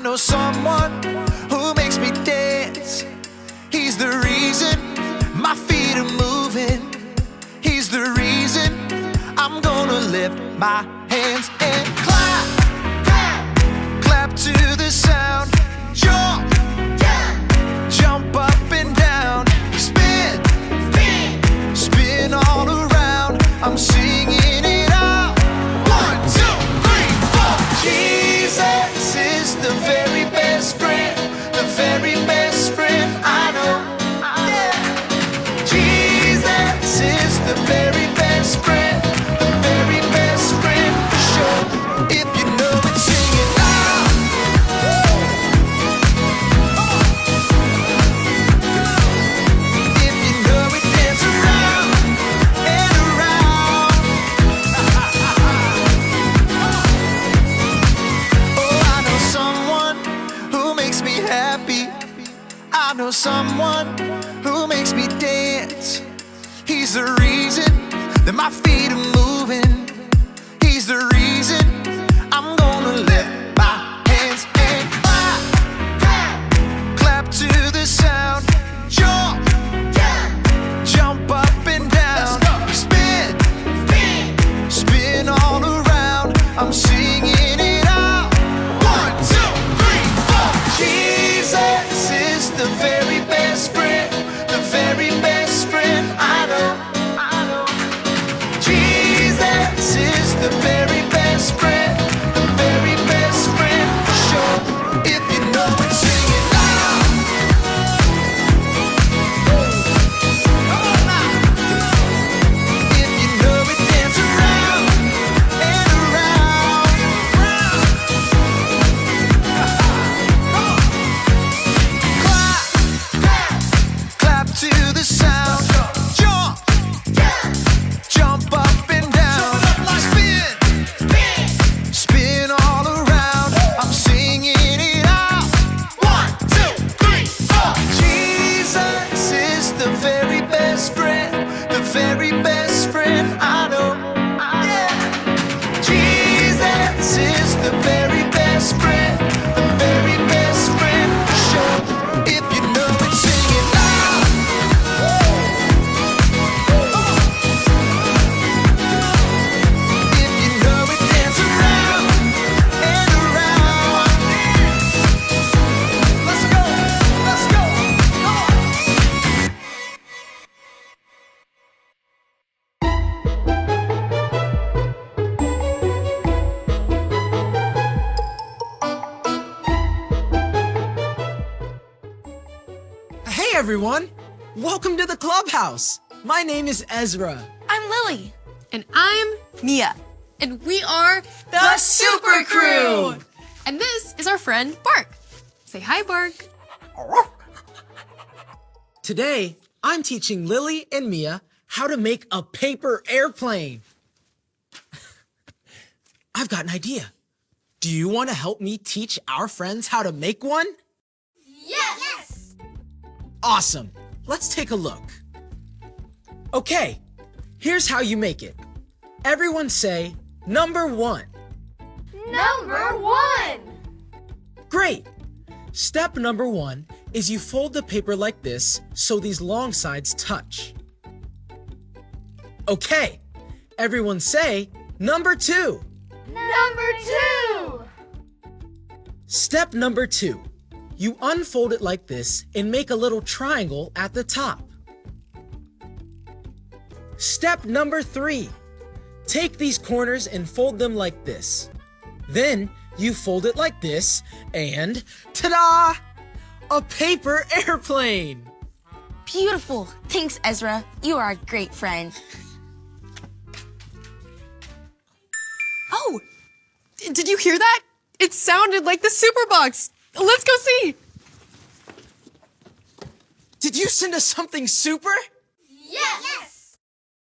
know someone who makes me dance. He's the reason my feet are moving. He's the reason I'm gonna lift my hands and clap, clap, clap to the sound. Jump, jump up and down. Spin, spin, spin all around. I'm singing it out. 1, 2, 3, 4. Jesus is the very best friend, the very best friend I know. Yeah. Jesus is the very best friend, the very best friend for sure. If you know it, sing it loud. If you know it, dance around and around. Oh, I know someone who makes me happy. I know someone who makes me dance. He's the reason that my feet are moving. He's the reason I'm gonna lift my hands and clap, clap, clap to the sound. Jump, jump up and down. Spin, spin, spin all around. I'm singing it out. 1, 2, 3, 4. Jesus is the very best friend, the very best friend I know. Jesus is the very best friend, the very best friend for sure. If you know it, sing it loud. Come on now. If you know it, dance around and around. Come on. Clap, clap, clap to the sound. Jump, jump up and down. Spin, spin all around. I'm singing it out. 1, 2, 3, 4. Jesus is the very best friend, the very best friend I know. Yeah. Jesus is the very best friend, the very best friend for sure. If you know it, sing it loud. If you know it, dance around and around. Let's go, let's go, come on. Hey everyone! Welcome to the clubhouse. My name is Ezra. I'm Lily. And I'm Mia. And we are The Super Crew! And this is our friend Bark. Say hi, Bark. Today, I'm teaching Lily and Mia how to make a paper airplane. I've got an idea. Do you want to help me teach our friends how to make one? Yes! Awesome. Let's take a look. Okay, here's how you make it. Everyone say, number 1. Number 1! Great! Step number 1 is you fold the paper like this so these long sides touch. Okay, everyone say, number 2. Number 2! Step number 2. You unfold it like this and make a little triangle at the top. Step number 3. Take these corners and fold them like this. Then you fold it like this and ta-da! A paper airplane! Beautiful. Thanks, Ezra. You are a great friend. Oh, did you hear that? It sounded like the super box. Let's go see. Did you send us something super? Yes!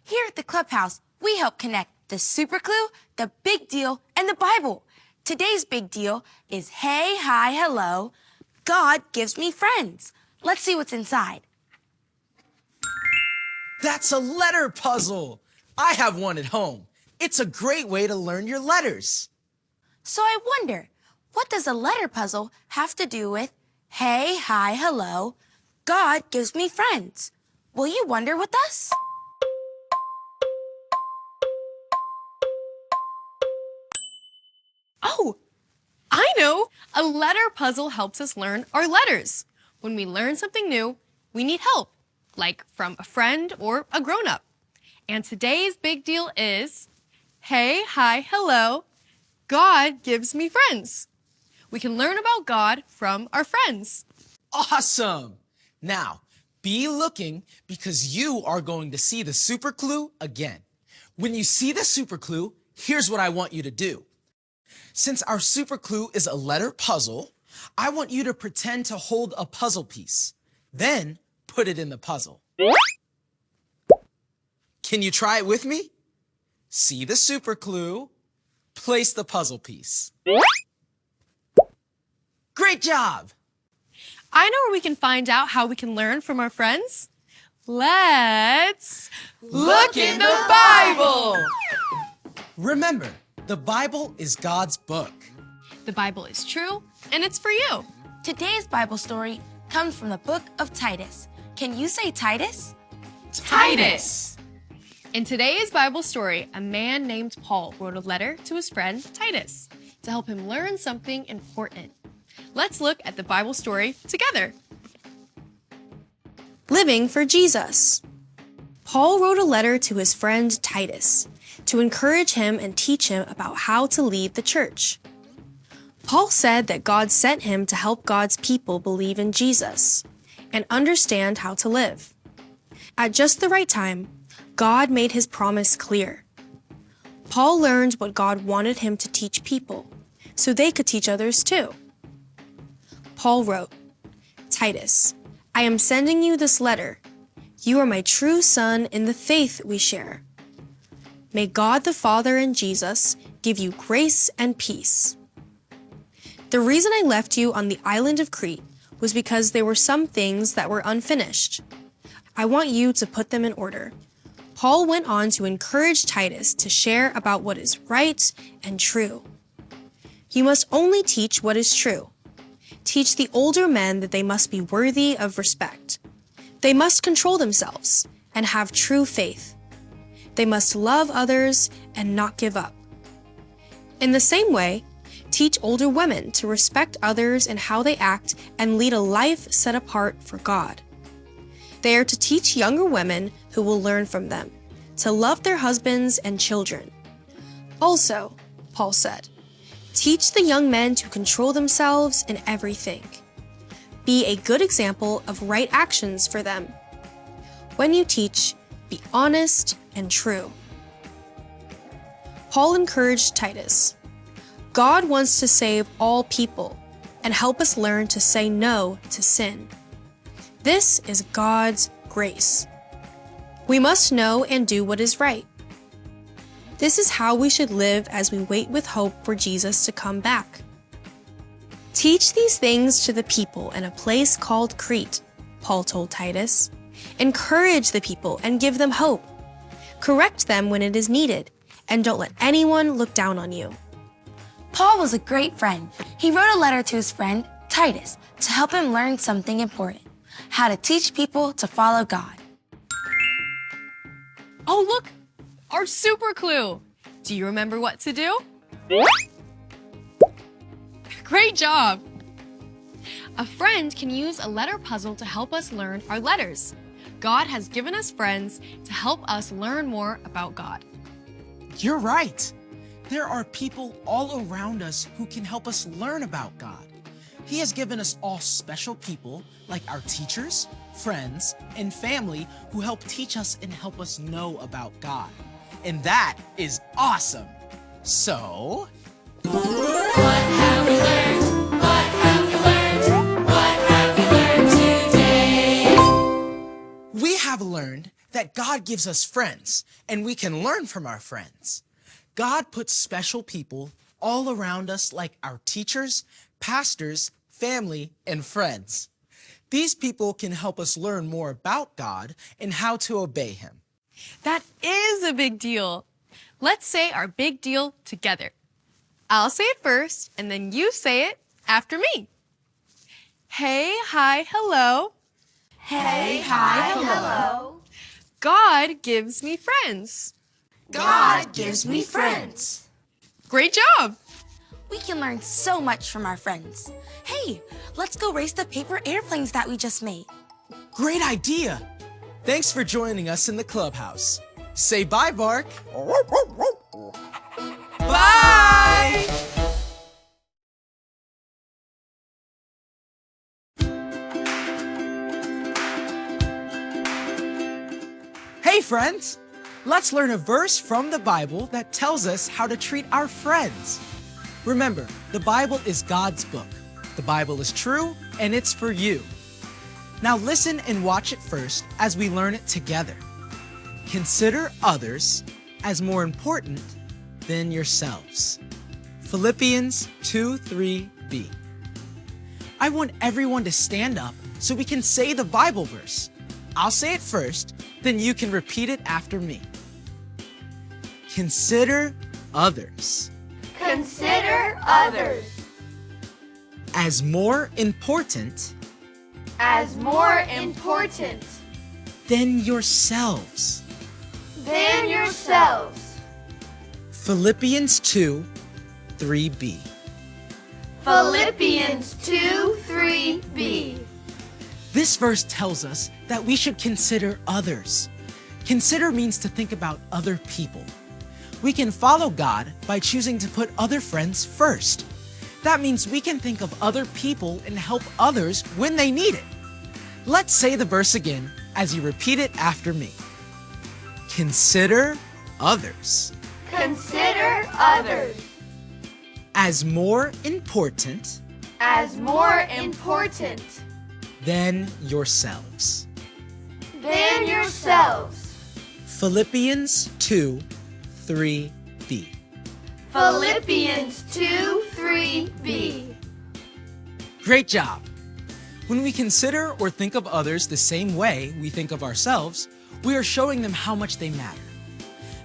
Here at the clubhouse, we help connect the super clue, the big deal, and the Bible. Today's big deal is hey, hi, hello. God gives me friends. Let's see what's inside. That's a letter puzzle. I have one at home. It's a great way to learn your letters. So I wonder, What does a letter puzzle have to do with hey, hi, hello, God gives me friends? Will you wonder with us? Oh, I know! A letter puzzle helps us learn our letters. When we learn something new, we need help, like from a friend or a grown-up. And today's big deal is, hey, hi, hello, God gives me friends. We can learn about God from our friends. Awesome! Now, be looking because you are going to see the super clue again. When you see the super clue, here's what I want you to do. Since our super clue is a letter puzzle, I want you to pretend to hold a puzzle piece. Then put it in the puzzle. Can you try it with me? See the super clue, place the puzzle piece. Great job! I know where we can find out how we can learn from our friends. Let's look in the Bible! Remember, the Bible is God's book. The Bible is true, and it's for you. Today's Bible story comes from the book of Titus. Can you say Titus? Titus! In today's Bible story, a man named Paul wrote a letter to his friend Titus to help him learn something important. Let's look at the Bible story together. Living for Jesus. Paul wrote a letter to his friend Titus to encourage him and teach him about how to lead the church. Paul said that God sent him to help God's people believe in Jesus and understand how to live. At just the right time, God made his promise clear. Paul learned what God wanted him to teach people so they could teach others too. Paul wrote, Titus, I am sending you this letter. You are my true son in the faith we share. May God the Father and Jesus give you grace and peace. The reason I left you on the island of Crete was because there were some things that were unfinished. I want you to put them in order. Paul went on to encourage Titus to share about what is right and true. You must only teach what is true. Teach the older men that they must be worthy of respect. They must control themselves and have true faith. They must love others and not give up. In the same way, teach older women to respect others in how they act and lead a life set apart for God. They are to teach younger women who will learn from them to love their husbands and children. Also, Paul said, teach the young men to control themselves in everything. Be a good example of right actions for them. When you teach, be honest and true. Paul encouraged Titus. God wants to save all people and help us learn to say no to sin. This is God's grace. We must know and do what is right. This is how we should live as we wait with hope for Jesus to come back. Teach these things to the people in a place called Crete, Paul told Titus. Encourage the people and give them hope. Correct them when it is needed, and don't let anyone look down on you. Paul was a great friend. He wrote a letter to his friend, Titus, to help him learn something important, how to teach people to follow God. Oh, look! Our super clue! Do you remember what to do? Great job! A friend can use a letter puzzle to help us learn our letters. God has given us friends to help us learn more about God. You're right. There are people all around us who can help us learn about God. He has given us all special people like our teachers, friends, and family who help teach us and help us know about God. And that is awesome. So, What have we learned? What have we learned? What have we learned today? we have learned that God gives us friends, and we can learn from our friends. God puts special people all around us like our teachers, pastors, family, and friends. These people can help us learn more about God and how to obey Him. That is a big deal. Let's say our big deal together. I'll say it first, and then you say it after me. Hey, hi, hello. Hey, hi, hello. God gives me friends. God gives me friends. Great job! We can learn so much from our friends. Hey, let's go race the paper airplanes that we just made. Great idea! Thanks for joining us in the clubhouse. Say bye, Bark. Bye! Hey, friends! Let's learn a verse from the Bible that tells us how to treat our friends. Remember, the Bible is God's book. The Bible is true, and it's for you. Now listen and watch it first as we learn it together. Consider others as more important than yourselves. Philippians 2:3b. I want everyone to stand up so we can say the Bible verse. I'll say it first, then you can repeat it after me. Consider others. Consider others As more important as more important than yourselves. than yourselves. Philippians 2:3b. Philippians 2:3b. This verse tells us that we should consider others. Consider means to think about other people. We can follow God by choosing to put other friends first. That means we can think of other people and help others when they need it. Let's say the verse again as you repeat it after me. Consider others Consider others as more important as more important than yourselves. than yourselves. Philippians 2:3b. Philippians 2:3b. Great job! When we consider or think of others the same way we think of ourselves, we are showing them how much they matter.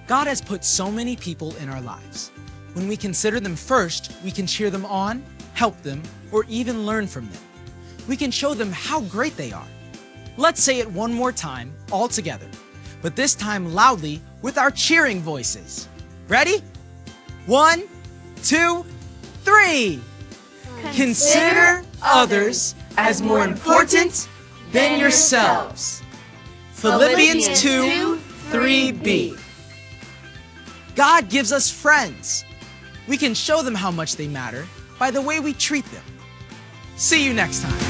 God has put so many people in our lives. When we consider them first, we can cheer them on, help them, or even learn from them. We can show them how great they are. Let's say it one more time, all together, but this time loudly with our cheering voices. Ready? 1, 2, 3. Consider others as more important than yourselves. Philippians 2:3b. God gives us friends. We can show them how much they matter by the way we treat them. See you next time.